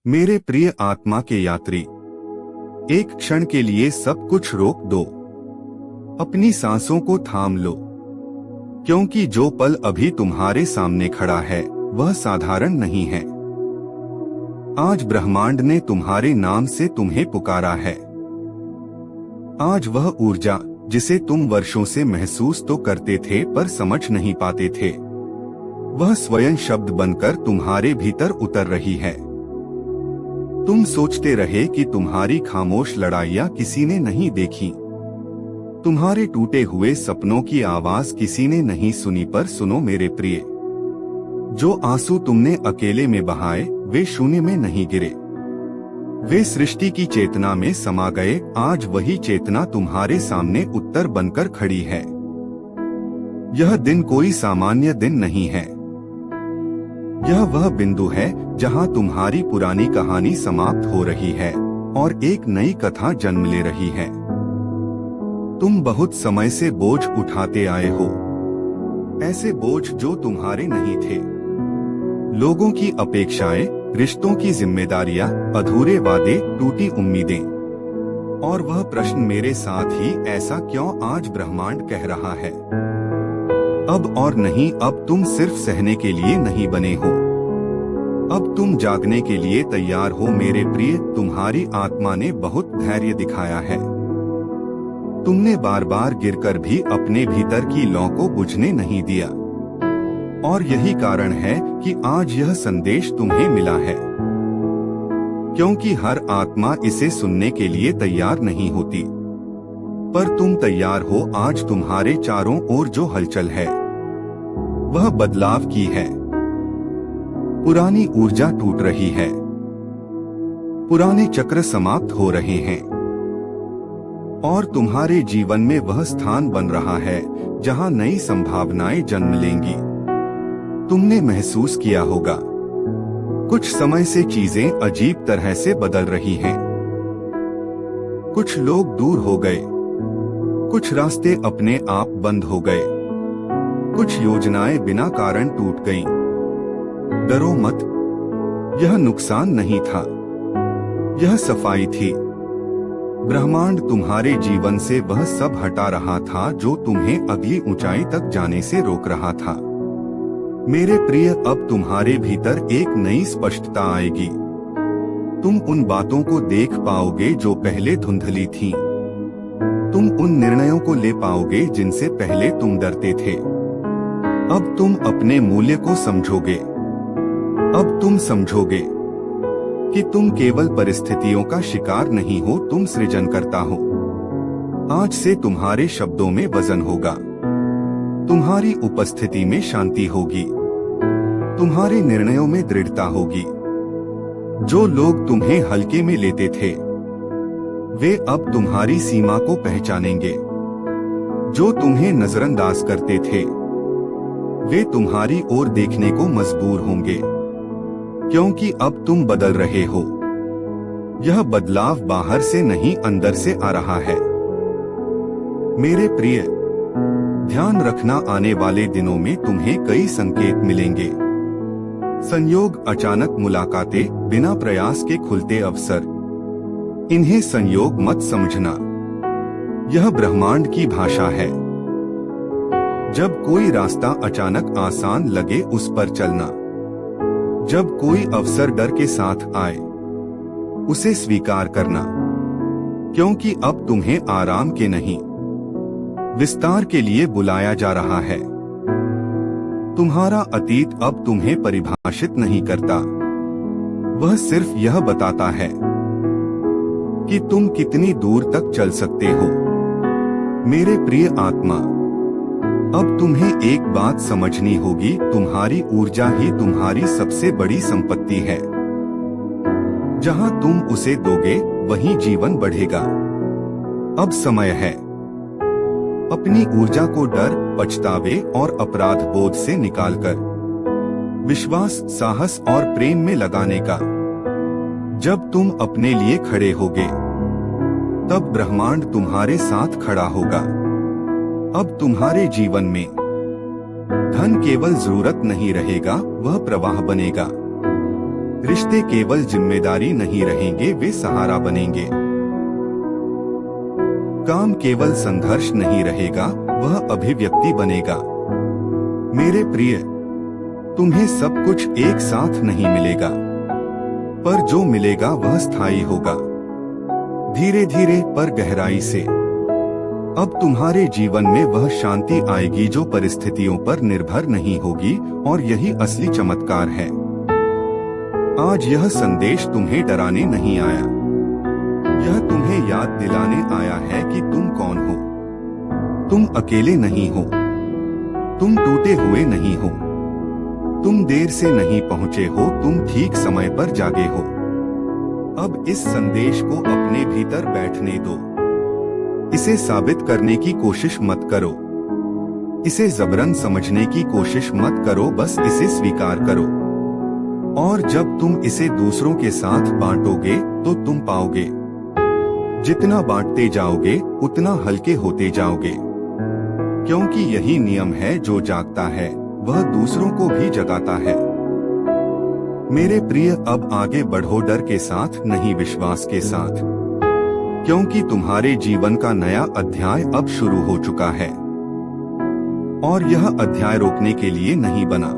मेरे प्रिय आत्मा के यात्री, एक क्षण के लिए सब कुछ रोक दो। अपनी सांसों को थाम लो, क्योंकि जो पल अभी तुम्हारे सामने खड़ा है वह साधारण नहीं है। आज ब्रह्मांड ने तुम्हारे नाम से तुम्हें पुकारा है। आज वह ऊर्जा जिसे तुम वर्षों से महसूस तो करते थे पर समझ नहीं पाते थे, वह स्वयं शब्द बनकर तुम्हारे भीतर उतर रही है। तुम सोचते रहे कि तुम्हारी खामोश लड़ाइयाँ किसी ने नहीं देखी, तुम्हारे टूटे हुए सपनों की आवाज किसी ने नहीं सुनी, पर सुनो मेरे प्रिय, जो आंसू तुमने अकेले में बहाए वे शून्य में नहीं गिरे, वे सृष्टि की चेतना में समा गए। आज वही चेतना तुम्हारे सामने उत्तर बनकर खड़ी है। यह दिन कोई सामान्य दिन नहीं है, यह वह बिंदु है जहां तुम्हारी पुरानी कहानी समाप्त हो रही है और एक नई कथा जन्म ले रही है। तुम बहुत समय से बोझ उठाते आए हो, ऐसे बोझ जो तुम्हारे नहीं थे। लोगों की अपेक्षाएं, रिश्तों की जिम्मेदारियां, अधूरे वादे, टूटी उम्मीदें, और वह प्रश्न मेरे साथ ही ऐसा क्यों। आज ब्रह्मांड कह रहा है, अब और नहीं। अब तुम सिर्फ सहने के लिए नहीं बने हो, अब तुम जागने के लिए तैयार हो। मेरे प्रिय, तुम्हारी आत्मा ने बहुत धैर्य दिखाया है। तुमने बार बार गिरकर भी अपने भीतर की लौ को बुझने नहीं दिया, और यही कारण है कि आज यह संदेश तुम्हें मिला है, क्योंकि हर आत्मा इसे सुनने के लिए तैयार नहीं होती, पर तुम तैयार हो। आज तुम्हारे चारों ओर जो हलचल है वह बदलाव की है। पुरानी ऊर्जा टूट रही है, पुराने चक्र समाप्त हो रहे हैं, और तुम्हारे जीवन में वह स्थान बन रहा है जहां नई संभावनाएं जन्म लेंगी। तुमने महसूस किया होगा, कुछ समय से चीजें अजीब तरह से बदल रही हैं। कुछ लोग दूर हो गए, कुछ रास्ते अपने आप बंद हो गए, कुछ योजनाएं बिना कारण टूट गईं। डरो मत, यह नुकसान नहीं था, यह सफाई थी। ब्रह्मांड तुम्हारे जीवन से वह सब हटा रहा था जो तुम्हें अगली ऊंचाई तक जाने से रोक रहा था। मेरे प्रिय, अब तुम्हारे भीतर एक नई स्पष्टता आएगी। तुम उन बातों को देख पाओगे जो पहले धुंधली थीं। तुम उन निर्णयों को ले पाओगे जिनसे पहले तुम डरते थे। अब तुम अपने मूल्य को समझोगे। अब तुम समझोगे कि तुम केवल परिस्थितियों का शिकार नहीं हो, तुम सृजनकर्ता हो। आज से तुम्हारे शब्दों में वजन होगा, तुम्हारी उपस्थिति में शांति होगी, तुम्हारे निर्णयों में दृढ़ता होगी। जो लोग तुम्हें हल्के में लेते थे वे अब तुम्हारी सीमा को पहचानेंगे। जो तुम्हें नजरअंदाज करते थे वे तुम्हारी ओर देखने को मजबूर होंगे, क्योंकि अब तुम बदल रहे हो। यह बदलाव बाहर से नहीं, अंदर से आ रहा है। मेरे प्रिय, ध्यान रखना, आने वाले दिनों में तुम्हें कई संकेत मिलेंगे। संयोग, अचानक मुलाकातें, बिना प्रयास के खुलते अवसर। इन्हें संयोग मत समझना, यह ब्रह्मांड की भाषा है। जब कोई रास्ता अचानक आसान लगे उस पर चलना, जब कोई अवसर डर के साथ आए उसे स्वीकार करना, क्योंकि अब तुम्हें आराम के नहीं विस्तार के लिए बुलाया जा रहा है। तुम्हारा अतीत अब तुम्हें परिभाषित नहीं करता, वह सिर्फ यह बताता है कि तुम कितनी दूर तक चल सकते हो। मेरे प्रिय आत्मा, अब तुम्हें एक बात समझनी होगी, तुम्हारी ऊर्जा ही तुम्हारी सबसे बड़ी संपत्ति है। जहां तुम उसे दोगे वहीं जीवन बढ़ेगा। अब समय है अपनी ऊर्जा को डर, पछतावे और अपराध बोध से निकालकर विश्वास, साहस और प्रेम में लगाने का। जब तुम अपने लिए खड़े होगे तब ब्रह्मांड तुम्हारे साथ खड़ा होगा। अब तुम्हारे जीवन में धन केवल जरूरत नहीं रहेगा, वह प्रवाह बनेगा। रिश्ते केवल जिम्मेदारी नहीं रहेंगे, वे सहारा बनेंगे। काम केवल संघर्ष नहीं रहेगा, वह अभिव्यक्ति बनेगा। मेरे प्रिय, तुम्हें सब कुछ एक साथ नहीं मिलेगा, पर जो मिलेगा वह स्थायी होगा, धीरे धीरे पर गहराई से। अब तुम्हारे जीवन में वह शांति आएगी जो परिस्थितियों पर निर्भर नहीं होगी, और यही असली चमत्कार है। आज यह संदेश तुम्हें डराने नहीं आया, यह तुम्हें याद दिलाने आया है कि तुम कौन हो। तुम अकेले नहीं हो, तुम टूटे हुए नहीं हो, तुम देर से नहीं पहुंचे हो, तुम ठीक समय पर जागे हो। अब इस संदेश को अपने भीतर बैठने दो। इसे साबित करने की कोशिश मत करो, इसे जबरन समझने की कोशिश मत करो, बस इसे स्वीकार करो। और जब तुम इसे दूसरों के साथ बांटोगे तो तुम पाओगे, जितना बांटते जाओगे उतना हल्के होते जाओगे, क्योंकि यही नियम है, जो जागता है वह दूसरों को भी जगाता है। मेरे प्रिय, अब आगे बढ़ो, डर के साथ नहीं, विश्वास के साथ, क्योंकि तुम्हारे जीवन का नया अध्याय अब शुरू हो चुका है, और यह अध्याय रोकने के लिए नहीं बना।